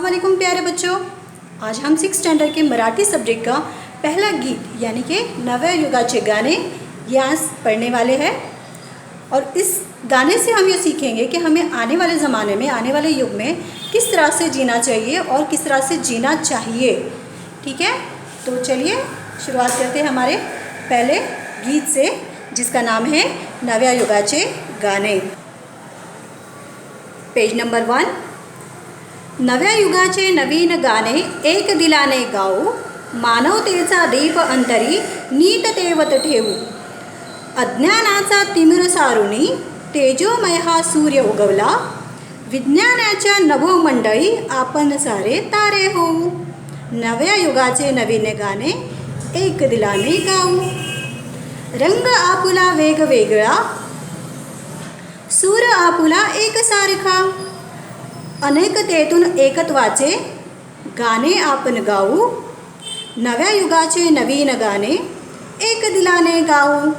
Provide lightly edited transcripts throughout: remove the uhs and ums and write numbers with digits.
अस्सलामुअलैकुम प्यारे बच्चों, आज हम 6 स्टैंडर्ड के मराठी सब्जेक्ट का पहला गीत यानी कि नव्या युगाचे गाणे ये आज पढ़ने वाले हैं। और इस गाने से हम ये सीखेंगे कि हमें आने वाले ज़माने में, आने वाले युग में किस तरह से जीना चाहिए और किस तरह से जीना चाहिए। ठीक है, तो चलिए शुरुआत करते हैं हमारे पहले गीत से, जिसका नाम है नव्या युगाचे गाणे। Page number 1। नव्या युगाचे नवीन गाणे एक दिलाने गाऊ, मानवतेचा दीप अंतरी नीट तेवत ठेवू। अज्ञानाचा तिमिर सारुणी तेजोमय हा सूर्य उगवला, विज्ञानाच्या नभोमंडळी आपण सारे तारे होऊ। नव्या युगाचे नवीन गाणे एक दिलाने गाऊ। रंग आपुला वेगवेगळा, सूर आपुला एकसारखा, अनेकतेतून एकत्वाचे गाणे आपण गाऊ। नव्या युगाचे नवीन गाणे एक दिलाने गाऊ।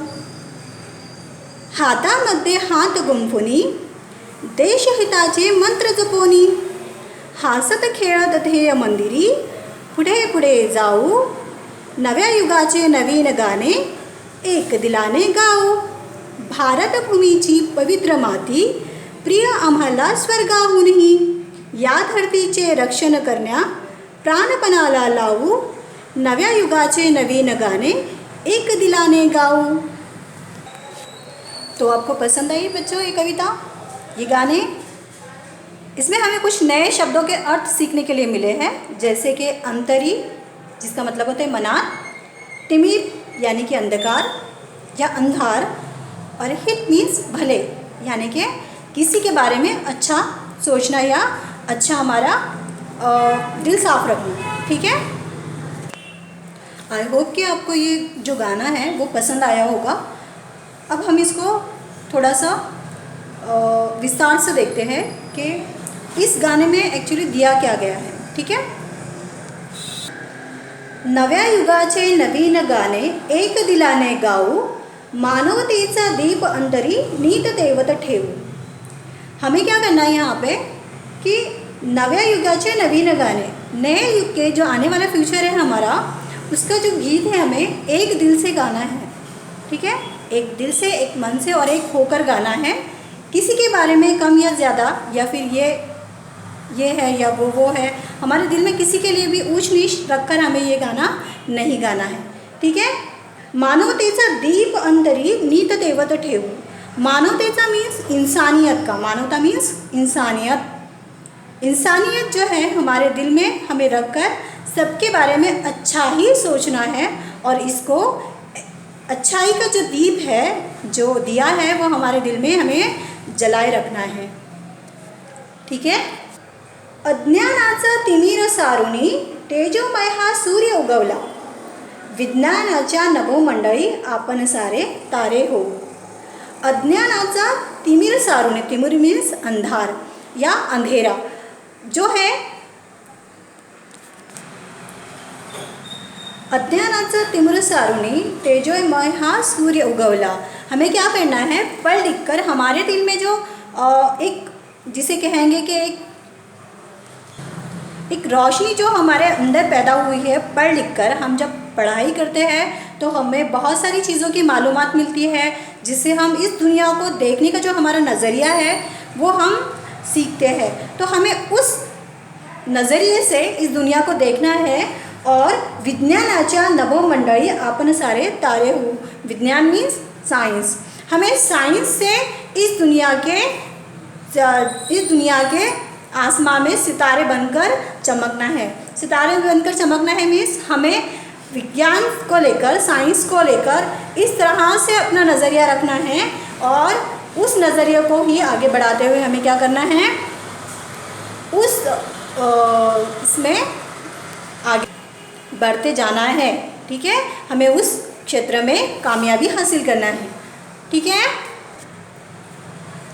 हातामध्ये हात गुंफुनी देशहिताचे मंत्र जपोनी, हासत खेळत ध्येय मंदिरी पुढे पुढे जाऊ। नव्या युगाचे नवीन गाणे एक दिलाने गाऊ। भारतभूमीची पवित्र माती प्रिय आम्हाला स्वर्गाहूनही, या धरतीचे रक्षण करण्या प्राणपणाला लावू। नव्या युगाचे नवीन गाणे एक दिलाने गाऊ। तो आपको पसंद आई बच्चों ये कविता, ये गाने? इसमें हमें कुछ नए शब्दों के अर्थ सीखने के लिए मिले हैं, जैसे कि अंतरी जिसका मतलब होता है मनार, तिमिर यानी कि अंधकार या अंधार, और हित मीन्स भले यानी कि किसी के बारे में अच्छा सोचना या अच्छा हमारा दिल साफ रखना। ठीक है, आई होप कि आपको ये जो गाना है वो पसंद आया होगा। अब हम इसको थोड़ा सा विस्तार से देखते हैं कि इस गाने में एक्चुअली दिया क्या गया है। ठीक है, नव्या युगाचे नवीन गाणे एक दिलाने गाऊ, मानवतेचा दीप अंतरी नीट तेवत ठेवू। हमें क्या करना है यहाँ पे कि नव्या युगाचे नवीन गाने, नए युग के जो आने वाला फ्यूचर है हमारा, उसका जो गीत है हमें एक दिल से गाना है। ठीक है, एक दिल से, एक मन से और एक होकर गाना है। किसी के बारे में कम या ज़्यादा, या फिर ये है या वो है, हमारे दिल में किसी के लिए भी ऊंच नीच रखकर हमें ये गाना नहीं गाना है। ठीक है, मानवतेचा दीप अंतरी नीट तेवत ठेवू। मानवतेचा मीन्स इंसानियत का, मानवता मीन्स इंसानियत। इंसानियत जो है हमारे दिल में हमें रखकर सबके बारे में अच्छा ही सोचना है, और इसको अच्छाई का जो दीप है, जो दिया है, वो हमारे दिल में हमें जलाए रखना है। ठीक है, अज्ञानाचा तिमिर सारुणी तेजोमय हा सूर्य उगवला, विज्ञानाच्या नभोमंडळी आपण सारे तारे हो। अज्ञानाचा तिमिर सारुणी, तिमिर मीन्स अंधार या अंधेरा जो है, अज्ञानाचा तिमिर सारुणी तेजोमय हा सूर्य उगवला। हमें क्या करना है, पढ़ लिख कर हमारे दिल में जो एक जिसे कहेंगे कि एक रोशनी जो हमारे अंदर पैदा हुई है, पढ़ लिख कर हम जब पढ़ाई करते हैं तो हमें बहुत सारी चीज़ों की मालूमात मिलती है, जिससे हम इस दुनिया को देखने का जो हमारा नज़रिया है वो हम सीखते हैं। तो हमें उस नज़रिए से इस दुनिया को देखना है। और विज्ञानाच्या नभोमंडळी आपण सारे तारे हो। विज्ञान मीन्स साइंस। हमें साइंस से इस दुनिया के आसमान में सितारे बनकर चमकना है। सितारे बनकर चमकना है मीन्स हमें विज्ञान को लेकर, साइंस को लेकर इस तरह से अपना नज़रिया रखना है, और उस नज़रिए को ही आगे बढ़ाते हुए हमें क्या करना है, इसमें आगे बढ़ते जाना है। ठीक है, हमें उस क्षेत्र में कामयाबी हासिल करना है। ठीक है,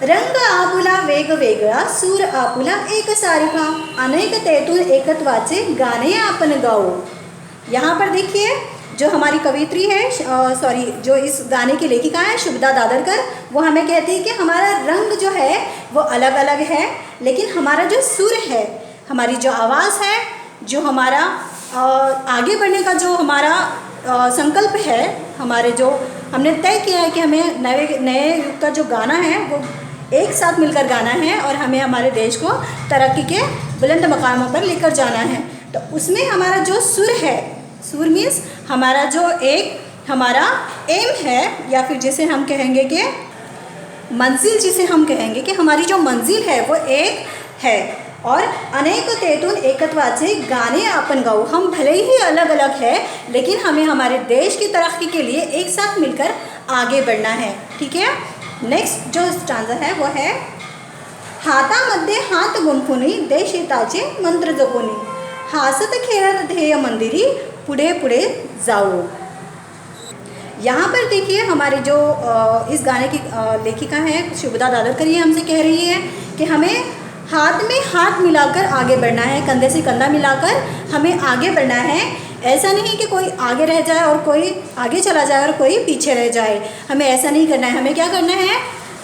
रंग आपुला वेगवेगळा, सूर आपुला एकसारखा, अनेकतेतून एकत्वाचे गाणे आपण गाऊ। यहाँ पर देखिए जो हमारी कवित्री है, जो इस गाने की लेखिका है शुभदा दादरकर, वो हमें कहती है कि हमारा रंग जो है वो अलग अलग है, लेकिन हमारा जो सुर है, हमारी जो आवाज़ है, जो हमारा आगे बढ़ने का जो हमारा संकल्प है, हमारे जो हमने तय किया है कि हमें नए युग का जो गाना है वो एक साथ मिलकर गाना है और हमें हमारे देश को तरक्की के बुलंद मकामों पर लेकर जाना है। तो उसमें हमारा जो सुर है, सुर मीन्स हमारा जो एक हमारा एम है, या फिर जिसे हम कहेंगे कि मंजिल, जिसे हम कहेंगे कि हमारी जो मंजिल है वो एक है। और अनेक तेतून एकत्वाचे गाणे आपण गाऊ, हम भले ही अलग अलग है लेकिन हमें हमारे देश की तरक्की के लिए एक साथ मिलकर आगे बढ़ना है। ठीक है, नेक्स्ट जो स्टांजा है वो है हातामध्ये हात गुंफुनी देश हिताचे मंत्र जपुनी, हासत खेळत ध्येय मंदिरी पुढे पुढे जाओ। यहाँ पर देखिए हमारे जो इस गाने की लेखिका है शुभदा दादरकर, ये हमसे कह रही है कि हमें हाथ में हाथ मिलाकर आगे बढ़ना है, कंधे से कंधा मिलाकर हमें आगे बढ़ना है। ऐसा नहीं कि कोई आगे रह जाए और कोई आगे चला जाए और कोई पीछे रह जाए, हमें ऐसा नहीं करना है। हमें क्या करना है,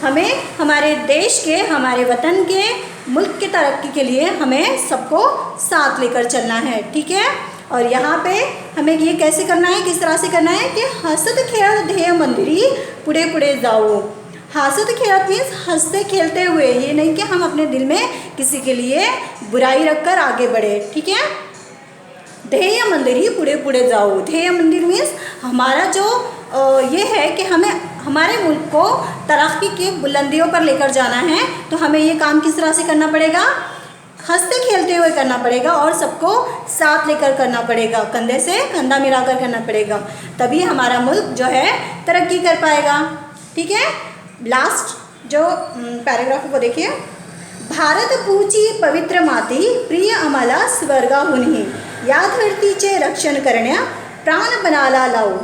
हमें हमारे देश के, हमारे वतन के, मुल्क की तरक्की के लिए हमें सबको साथ लेकर चलना है। ठीक है, और यहाँ पे हमें ये कैसे करना है, किस तरह से करना है कि हसत खेळत ध्येय मंदिरी पुढे पुढे जाओ। हसत खेलत मीन्स हंसते खेलते हुए, ये नहीं कि हम अपने दिल में किसी के लिए बुराई रखकर आगे बढ़े। ठीक है, ध्येय मंदिरी पुढे पुढे जाओ। ध्येय मंदिर मीन्स हमारा जो ये है कि हमें हमारे मुल्क को तरक्की की बुलंदियों पर लेकर जाना है। तो हमें ये काम किस तरह से करना पड़ेगा, हंसते खेलते हुए करना पड़ेगा और सबको साथ लेकर करना पड़ेगा, कंधे से कंधा मिलाकर करना पड़ेगा, तभी हमारा मुल्क जो है तरक्की कर पाएगा। ठीक है, लास्ट जो पैराग्राफ को देखिए, भारत भूची पवित्र माती प्रिय आम्हाला स्वर्गाहुनी, या धरतीचे रक्षण करण्या प्राण बनाला लावू।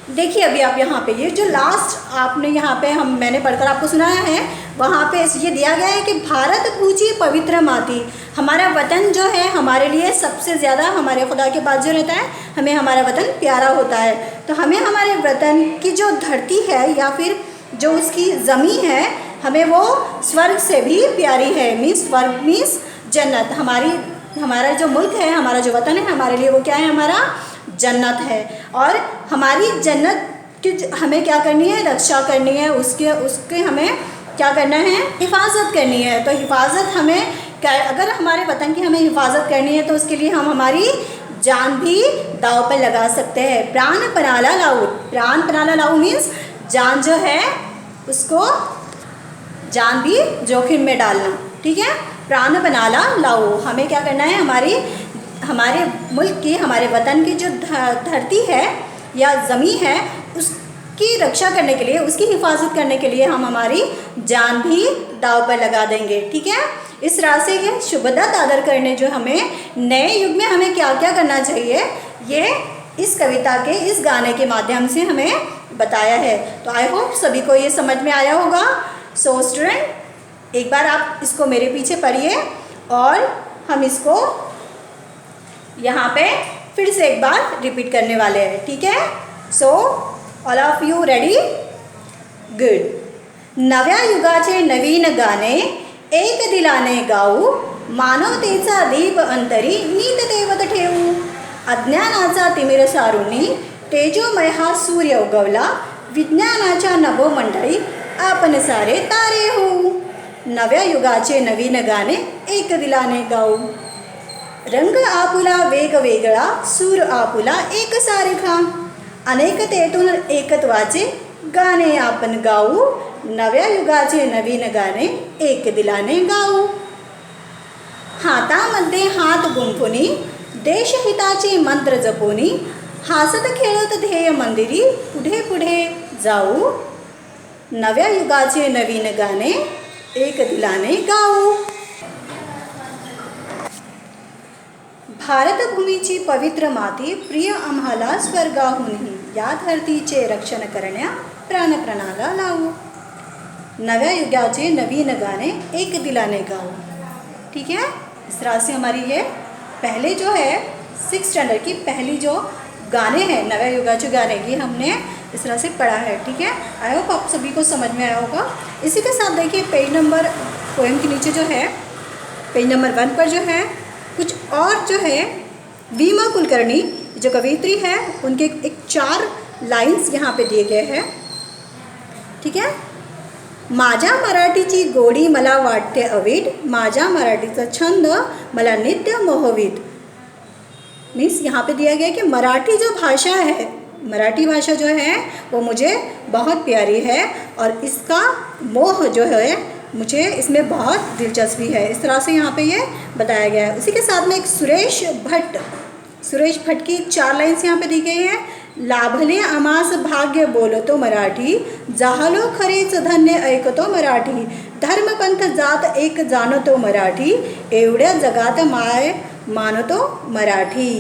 देखिए अभी आप यहाँ पे ये जो लास्ट आपने यहाँ पे मैंने पढ़कर आपको सुनाया है, वहाँ पे ये दिया गया है कि भारत पूजी पवित्र माती, हमारा वतन जो है हमारे लिए सबसे ज़्यादा, हमारे खुदा के बाद जो रहता है, हमें हमारा वतन प्यारा होता है। तो हमें हमारे वतन की जो धरती है या फिर जो उसकी ज़मीन है, हमें वो स्वर्ग से भी प्यारी है। मीन्स स्वर्ग मीन्स जन्नत, हमारा जो मुल्क है, हमारा जो वतन है, हमारे लिए वो क्या है, हमारा जन्नत है। और हमारी जन्नत की हमें क्या करनी है, रक्षा करनी है, उसके हमें क्या करना है, हिफाजत करनी है। तो हिफाजत हमें अगर हमारे वतन की हमें हिफाजत करनी है तो उसके लिए हम हमारी जान भी दाव पर लगा सकते हैं। प्राण पनाला लाऊ, प्राण पनाला लाऊ मीन्स जान जो है उसको जान भी जोखिम में डालना। ठीक है, प्राण पनाला लाऊ, हमें क्या करना है, हमारे मुल्क की, हमारे वतन की जो धरती है या ज़मीन है उसकी रक्षा करने के लिए, उसकी हिफाजत करने के लिए हम हमारी जान भी दाव पर लगा देंगे। ठीक है, इस तरह से ये शुभदा दादरकर ने जो हमें नए युग में हमें क्या क्या करना चाहिए, ये इस कविता के, इस गाने के माध्यम से हमें बताया है। तो आई होप सभी को ये समझ में आया होगा। सो स्टूडेंट, एक बार आप इसको मेरे पीछे पढ़िए और हम इसको यहाँ पे फिर से एक बार रिपीट करने वाले हैं। ठीक है, so all of you ready, good. नव्या युगाचे नवीन गाणे एक दिलाने गाऊ, मानवतेचा दीप अंतरी नीत देवत ठेवू, अज्ञानाचा तिमिर सारुनी तेजोमय हा सूर्य उगवला, विज्ञानाच्या नभोमंडळी आपण सारे तारे होऊ, नव्या युगाचे नवीन गाणे एक दिलाने गाऊ, रंग आपुला वेगवेगळा, सूर आपुला एक सारखा, अनेकतेतून एकत्वाचे गाणे आपण गाऊ, नव्या युगाचे नवीन गाणे एक दिलाने गाऊ, हातामध्ये हात गुंफुनी देशहिताचे मंत्र जपुनी, हासत खेळत ध्येय मंदिरी पुढे पुढे जाऊ, नव्या युगाचे नवीन गाणे एक दिलाने गाऊ। भारतभूमीची पवित्र माती प्रिय आम्हाला स्वर्गाहुनी, या धरतीचे रक्षण करण्या प्राणप्रणाला लावू, नव्या युगाचे नवीन गाणे एक दिलाने गाऊ। ठीक है, इस तरह से हमारी ये पहले जो है 6th स्टैंडर्ड की पहली जो गाने हैं, नव्या युगाचे गाने, ये हमने इस तरह से पढ़ा है। ठीक है, आई होप आप सभी को समझ में आया होगा। इसी के साथ देखिए पेज नंबर पोएम के नीचे जो है पेज नंबर 1 पर जो है कुछ और जो है वीमा कुलकर्णी जो कवियत्री है उनके एक 4 लाइन्स यहाँ पे दिए गए हैं। ठीक है। माझ्या मराठीची गोडी मला वाटते अवीट, माझ्या मराठीचा छंद मला नित्य मोहवीत। मीन्स यहाँ पे दिया गया कि मराठी जो भाषा है, मराठी भाषा जो है वो मुझे बहुत प्यारी है और इसका मोह जो है मुझे इसमें बहुत दिलचस्पी है। इस तरह से यहाँ पे ये बताया गया है। उसी के साथ में एक सुरेश भट्ट की 4 लाइन्स यहाँ पे दी गई है। लाभले आमास भाग्य बोलतो मराठी, जाहलो खरेच धन्य ऐकतो मराठी, धर्मपंथ जात एक जाणतो मराठी, एवढ्या जगात माय मानतो मराठी।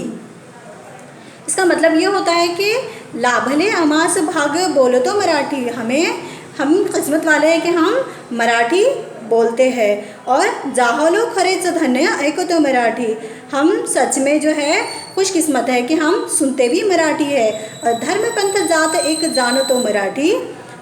इसका मतलब ये होता है कि लाभले आमास भाग्य बोलतो मराठी, हम किस्मत वाले हैं कि हम मराठी बोलते हैं। और जाहलो खरेच धन्य ऐकतो मराठी, हम सच में जो है खुशकिस्मत है कि हम सुनते भी मराठी है। और धर्मपंथ जात एक जाणतो मराठी,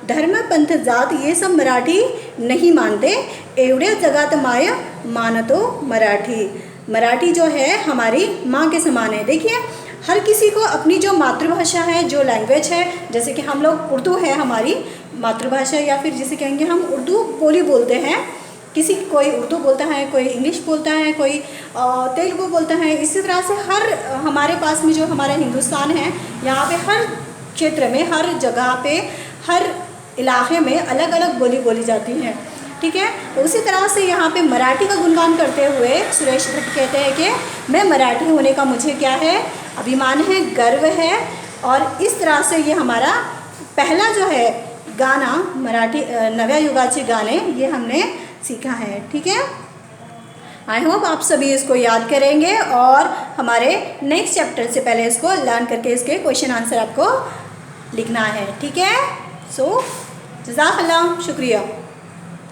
धर्म पंथ जात ये सब मराठी नहीं मानते, एवढ्या जगात माय मानतो मराठी। मराठी जो है हमारी माँ के समान है। देखिए हर किसी को अपनी जो मातृभाषा है, जो लैंग्वेज है, जैसे कि हम लोग उर्दू है हमारी मातृभाषा, या फिर जिसे कहेंगे हम उर्दू बोली बोलते हैं। कोई उर्दू बोलता है, कोई इंग्लिश बोलता है, कोई तेलुगु बोलता है। इसी तरह से हर हमारे पास में जो हमारा हिंदुस्तान है, यहाँ पे हर क्षेत्र में, हर जगह पे, हर इलाके में अलग अलग बोली बोली जाती है। ठीक है। तो उसी तरह से यहाँ पे मराठी का गुणगान करते हुए सुरेश भट्ट कहते हैं कि मैं मराठी होने का मुझे क्या है, अभिमान है, गर्व है। और इस तरह से ये हमारा पहला जो है गाना मराठी नव्या युगाचे गाने ये हमने सीखा है। ठीक है। आई होप आप सभी इसको याद करेंगे और हमारे नेक्स्ट चैप्टर से पहले इसको लर्न करके इसके क्वेश्चन आंसर आपको लिखना है। ठीक है। सो जज़ाकल्लाह, शुक्रिया।